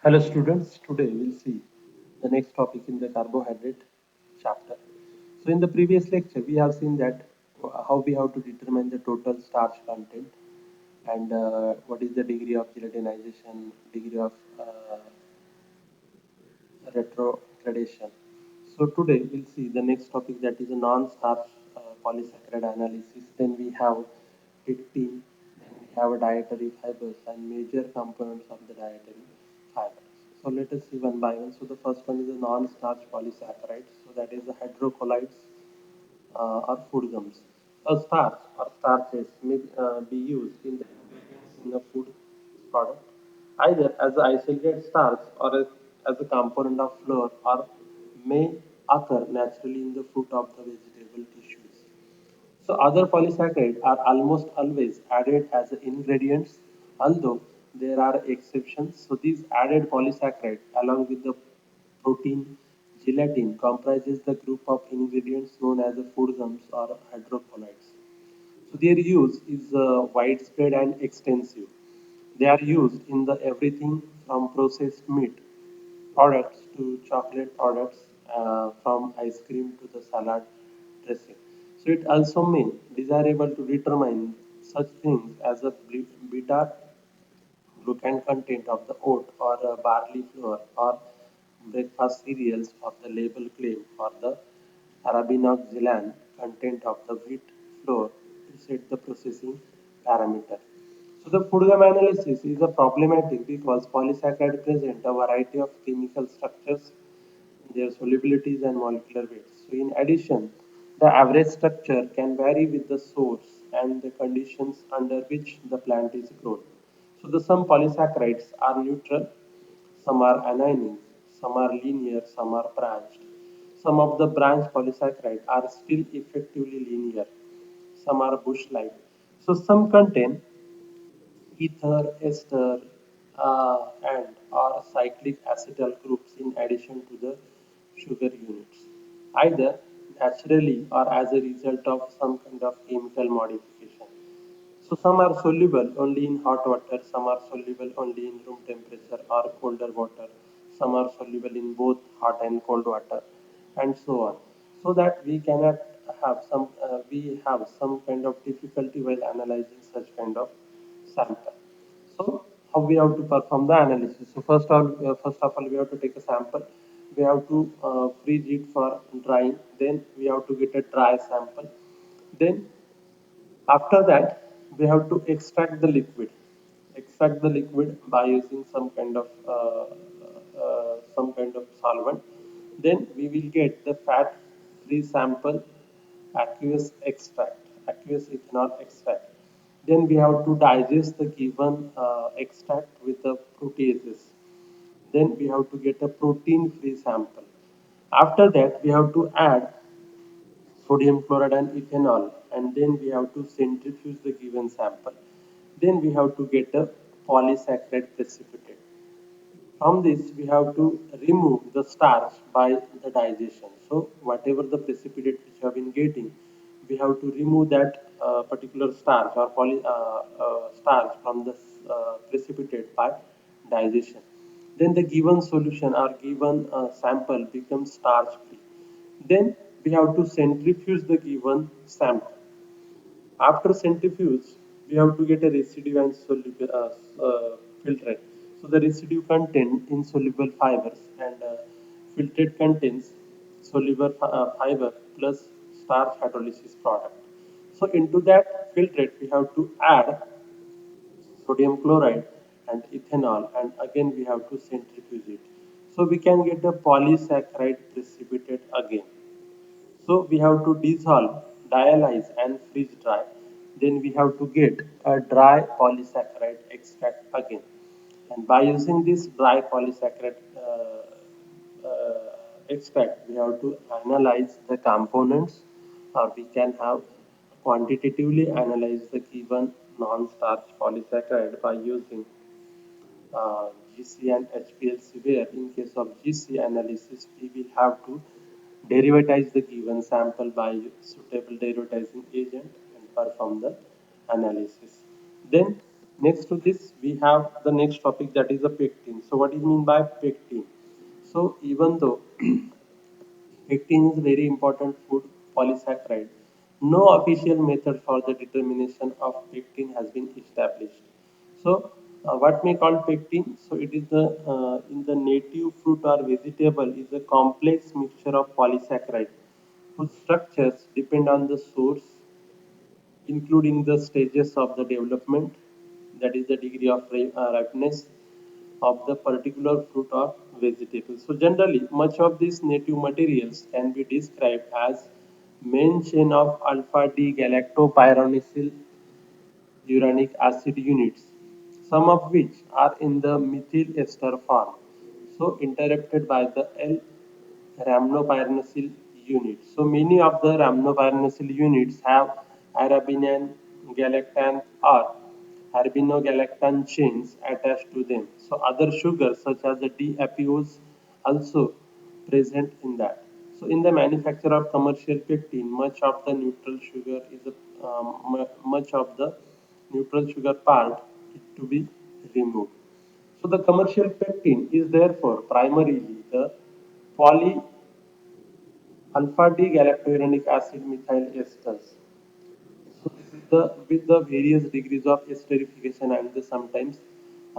Hello students, today we'll see the next topic in the carbohydrate chapter. So in the previous lecture we have seen that how we have to determine the total starch content and what is the degree of gelatinization, degree of retrogradation. So today we'll see the next topic, that is a non-starch polysaccharide analysis. Then we have pectin, then we have dietary fibers and major components of the dietary fibers. So let us see one by one. So the first one is the non-starch polysaccharides. So that is the hydrocolloids or food gums. A starch or starches may be used in the ingredients in a food product, either as an isolated starch or as a component of flour, or may occur naturally in the fruit of the vegetable tissues. So other polysaccharides are almost always added as ingredients, although there are exceptions. So these added polysaccharides, along with the protein gelatin, comprises the group of ingredients known as the food gums or hydrocolloids. So their use is widespread and extensive. They are used in the everything from processed meat products to chocolate products, from ice cream to the salad dressing. So it also may desirable to determine such things as a beta glucan content of the oat or barley flour or breakfast cereals of the label claim, or the arabinoxylan content of the wheat flour to set the processing parameter. So the food gum analysis is a problematic because polysaccharides present a variety of chemical structures, their solubilities and molecular weights. So in addition, the average structure can vary with the source and the conditions under which the plant is grown. So the some polysaccharides are neutral, some are anionic, some are linear, some are branched. Some of the branched polysaccharides are still effectively linear, some are bush-like. So some contain ether, ester, and or cyclic acetal groups in addition to the sugar units, either naturally or as a result of some kind of chemical modification. So some are soluble only in hot water, some are soluble only in room temperature or colder water, some are soluble in both hot and cold water, and so on. So that we cannot we have some kind of difficulty while analyzing such kind of sample. So how we have to perform the analysis? So first of all, we have to take a sample. We have to freeze it for drying. Then we have to get a dry sample. Then after that, we have to extract the liquid. Extract the liquid by using some kind of solvent. Then we will get the fat-free sample, aqueous extract, aqueous ethanol extract. Then we have to digest the given extract with the proteases. Then we have to get a protein-free sample. After that, we have to add sodium chloride and ethanol, and then we have to centrifuge the given sample. Then we have to get a polysaccharide precipitate. From this, we have to remove the starch by the digestion. So whatever the precipitate which you have been getting, we have to remove that particular starch or starch from the precipitate by digestion. Then the given solution or given sample becomes starch free. Then we have to centrifuge the given sample. After centrifuge, we have to get a residue and filtrate. So the residue contains insoluble fibers, and filtrate contains soluble fiber plus starch hydrolysis product. So into that filtrate, we have to add sodium chloride and ethanol, and again we have to centrifuge it. So we can get a polysaccharide precipitate again. So we have to dissolve, dialyze and freeze dry. Then we have to get a dry polysaccharide extract again. And by using this dry polysaccharide extract, we have to analyze the components, or we can have quantitatively analyze the given non-starch polysaccharide by using GC and HPLC, where in case of GC analysis, we will have to derivatize the given sample by suitable derivatizing agent and perform the analysis. Then Next to this, we have the next topic, that is the pectin. So what do you mean by pectin? So even though pectin is very important food polysaccharide, no official method for the determination of pectin has been established. So what may call pectin? So it is the in the native fruit or vegetable is a complex mixture of polysaccharide whose structures depend on the source, including the stages of the development, that is the degree of ripeness of the particular fruit or vegetable. So generally, much of these native materials can be described as main chain of alpha D galactopyranosyl uranic acid units, some of which are in the methyl ester form, so interrupted by the L-rhamnopyranosyl units. So many of the rhamnopyranosyl units have arabinian, galactan or arbinogalactan chains attached to them. So other sugars such as the D-apiose also present in that. So in the manufacture of commercial pectin, much of the neutral sugar is much of the neutral sugar part is to be removed. So the commercial pectin is therefore primarily the poly alpha D galactouronic acid methyl esters. So this is the with the various degrees of esterification and the sometimes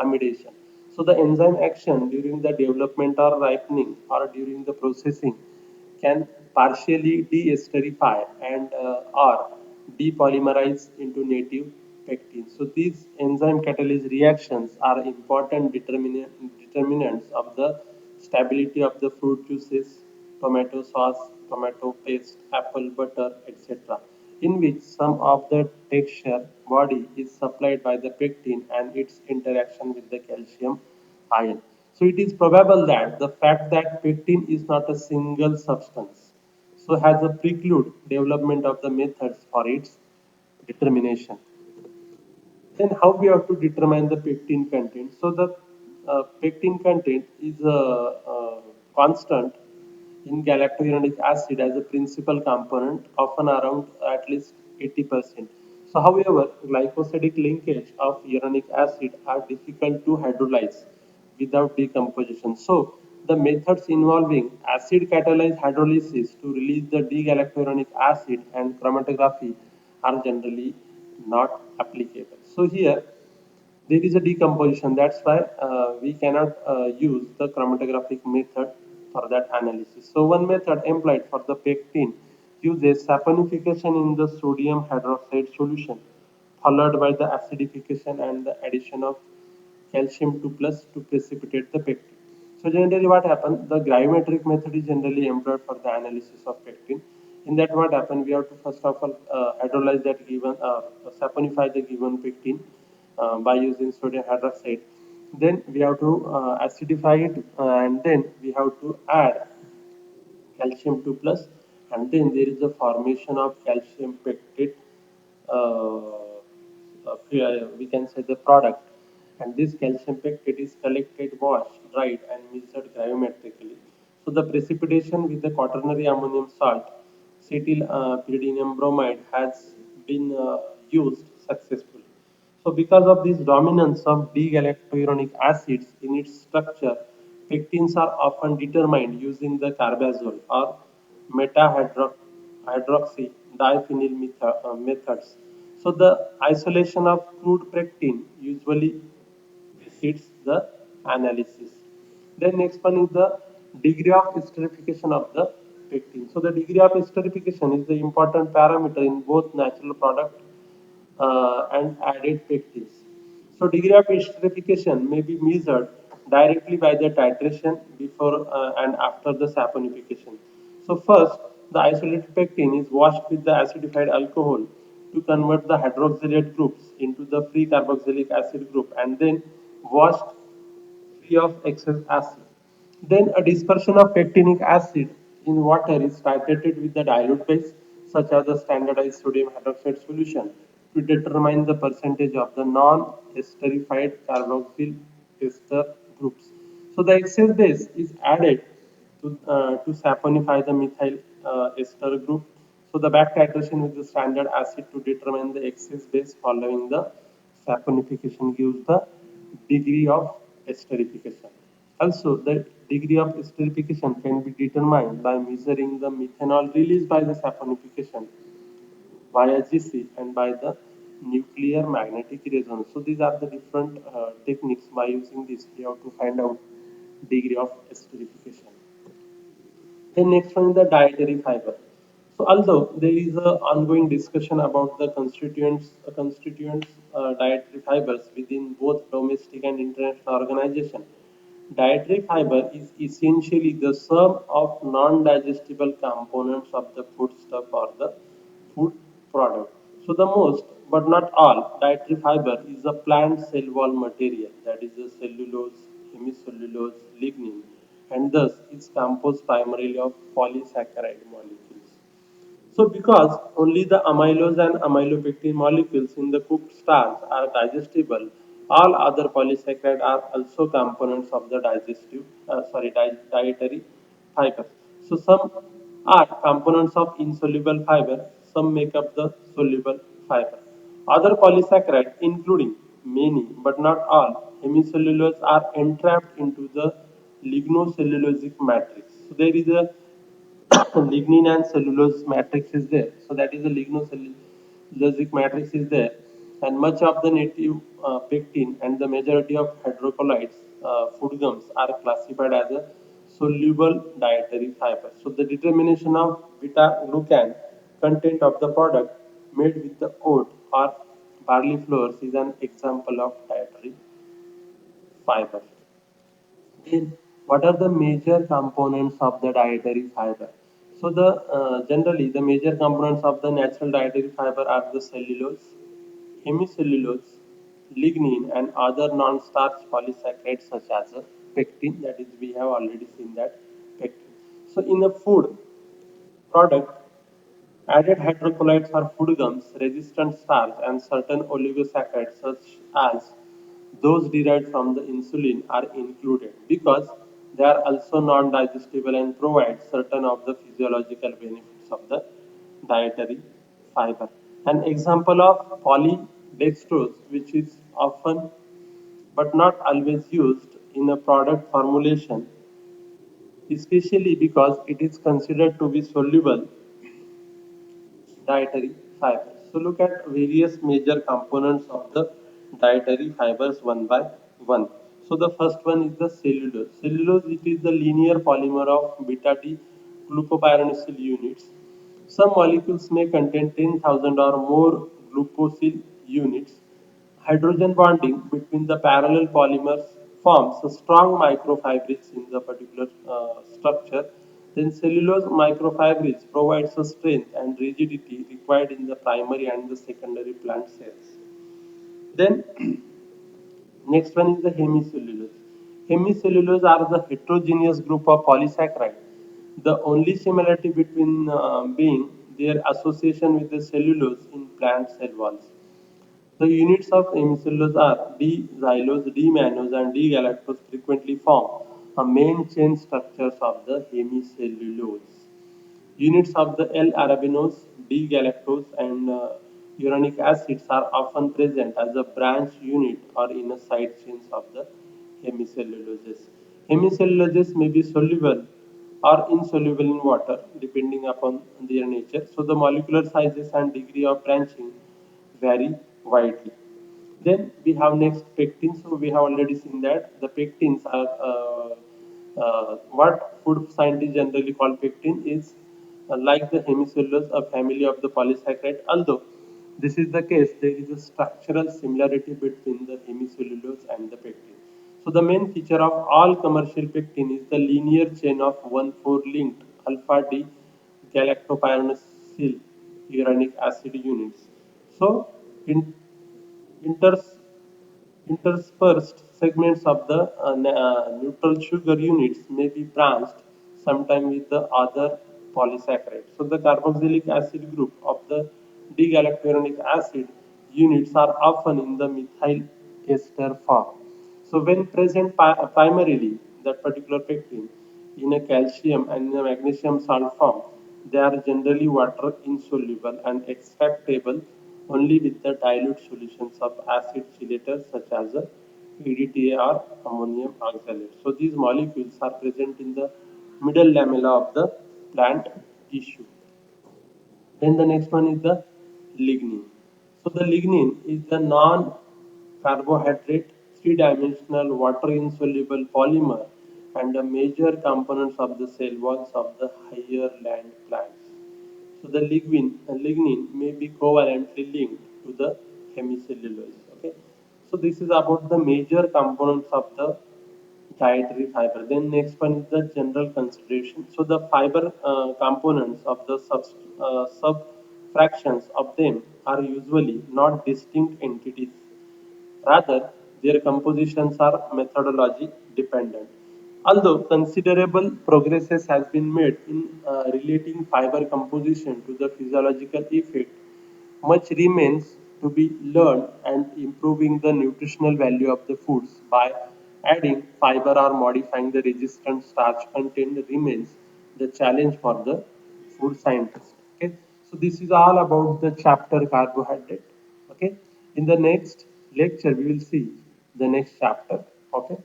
amidation. So the enzyme action during the development or ripening or during the processing can partially de-esterify and or depolymerize into native pectin. So these enzyme catalyst reactions are important determinants of the stability of the fruit juices, tomato sauce, tomato paste, apple butter, etc., in which some of the texture body is supplied by the pectin and its interaction with the calcium ion. So it is probable that the fact that pectin is not a single substance, so has a preclude development of the methods for its determination. Then how we have to determine the pectin content? So the pectin content is a constant in galactouronic acid as a principal component, often around at least 80%. So however, glycosidic linkage of uronic acid are difficult to hydrolyze without decomposition. So the methods involving acid catalyzed hydrolysis to release the D-galacturonic acid and chromatography are generally not applicable. So here there is a decomposition. That's why we cannot use the chromatographic method for that analysis. So one method employed for the pectin uses saponification in the sodium hydroxide solution, followed by the acidification and the addition of calcium 2 plus to precipitate the pectin. So generally what happens, the gravimetric method is generally employed for the analysis of pectin. In that what happens, we have to first of all hydrolyze that given, saponify the given pectin by using sodium hydroxide. Then we have to acidify it and then we have to add calcium 2 plus and then there is a formation of calcium pectate, we can say the product, and this calcium pectate is collected, washed, dried and measured gravimetrically. So the precipitation with the quaternary ammonium salt, cetyl pyridinium bromide has been used successfully. So because of this dominance of D-galactouronic acids in its structure, pectins are often determined using the carbazole or meta-hydroxy diphenyl methods. So the isolation of crude pectin usually precedes the analysis. Then next one is the degree of esterification of the pectin. So the degree of esterification is the important parameter in both natural product and added pectins. So degree of esterification may be measured directly by the titration before and after the saponification. So first, the isolated pectin is washed with the acidified alcohol to convert the hydroxylate groups into the free carboxylic acid group and then washed free of excess acid. Then a dispersion of pectinic acid in water is titrated with the dilute base, such as the standardized sodium hydroxide solution, to determine the percentage of the non-esterified carboxyl ester groups. So the excess base is added to saponify the methyl ester group. So the back titration with the standard acid to determine the excess base following the Saponification gives the degree of esterification. Also, the degree of esterification can be determined by measuring the methanol released by the saponification via GC and by the nuclear magnetic resonance. So these are the different techniques. By using this, we have to find out degree of esterification. Then next one is the dietary fiber. So although there is a ongoing discussion about the constituents dietary fibers within both domestic and international organization, dietary fiber is essentially the sum of non-digestible components of the foodstuff or the food product. So the most, but not all, dietary fiber is a plant cell wall material, that is the cellulose, hemicellulose, lignin, and thus is composed primarily of polysaccharide molecules. So because only the amylose and amylopectin molecules in the cooked starch are digestible, all other polysaccharides are also components of the dietary fiber. So some are components of insoluble fiber, some make up the soluble fiber. Other polysaccharides, including many but not all hemicellulose, are entrapped into the lignocellulosic matrix. So there is a lignin and cellulose matrix is there. So that is the lignocellulosic matrix is there. And much of the native pectin and the majority of hydrocolloids, food gums, are classified as a soluble dietary fiber. So the determination of beta glucan content of the product made with the oat or barley flours is an example of dietary fiber. Then, what are the major components of the dietary fiber? So, the generally the major components of the natural dietary fiber are the cellulose, hemicellulose, lignin, and other non-starch polysaccharides such as pectin. That is, we have already seen that pectin. So, in a food product, added hydrocolloids are food gums, resistant starch, and certain oligosaccharides such as those derived from the insulin are included because they are also non-digestible and provide certain of the physiological benefits of the dietary fiber. An example of polydextrose, which is often but not always used in a product formulation, especially because it is considered to be soluble dietary fibers. So look at various major components of the dietary fibers one by one. So the first one is the cellulose. Cellulose, it is the linear polymer of beta D glucopyranosyl units. Some molecules may contain 10,000 or more glucosyl units. Hydrogen bonding between the parallel polymers forms a strong microfibrils in the particular structure. Then cellulose microfibrils provides the strength and rigidity required in the primary and the secondary plant cells. Then next one is the hemicellulose. Hemicellulose are the heterogeneous group of polysaccharide. The only similarity between being their association with the cellulose in plant cell walls. The units of hemicellulose are D-xylose, D-mannose, and D-galactose frequently form a main chain structures of the hemicellulose. Units of the L-arabinose, D-galactose, and uronic acids are often present as a branch unit or in a side chains of the hemicelluloses. Hemicelluloses may be soluble or insoluble in water depending upon their nature. So the molecular sizes and degree of branching vary widely. Then we have next pectins. So we have already seen that the pectins are what food scientists generally call pectin is like the hemicellulose, a family of the polysaccharide. Although this is the case, there is a structural similarity between the hemicellulose and the pectin. So the main feature of all commercial pectin is the linear chain of 1,4 linked alpha D galactopyranosyl uranic acid units. So in inters interspersed segments of the neutral sugar units may be branched sometime with the other polysaccharide. So the carboxylic acid group of the D-galacturonic acid units are often in the methyl ester form. So when present primarily that particular pectin in a calcium and in a magnesium salt form, they are generally water insoluble and extractable only with the dilute solutions of acid chelators such as PDTA or ammonium oxalate. So these molecules are present in the middle lamella of the plant tissue. Then the next one is the lignin. So the lignin is the non-carbohydrate, three-dimensional, water-insoluble polymer and a major components of the cell walls of the higher land plants. So the lignin may be covalently linked to the hemicellulose. Okay. So this is about the major components of the dietary fiber. Then next one is the general consideration. So the fiber components of the sub fractions of them are usually not distinct entities. Rather, their compositions are methodology dependent. Although considerable progress has been made in relating fiber composition to the physiological effect, much remains to be learned and improving the nutritional value of the foods by adding fiber or modifying the resistant starch content remains the challenge for the food scientist. Okay, so this is all about the chapter carbohydrate. Okay, in the next lecture we will see the next chapter. Okay.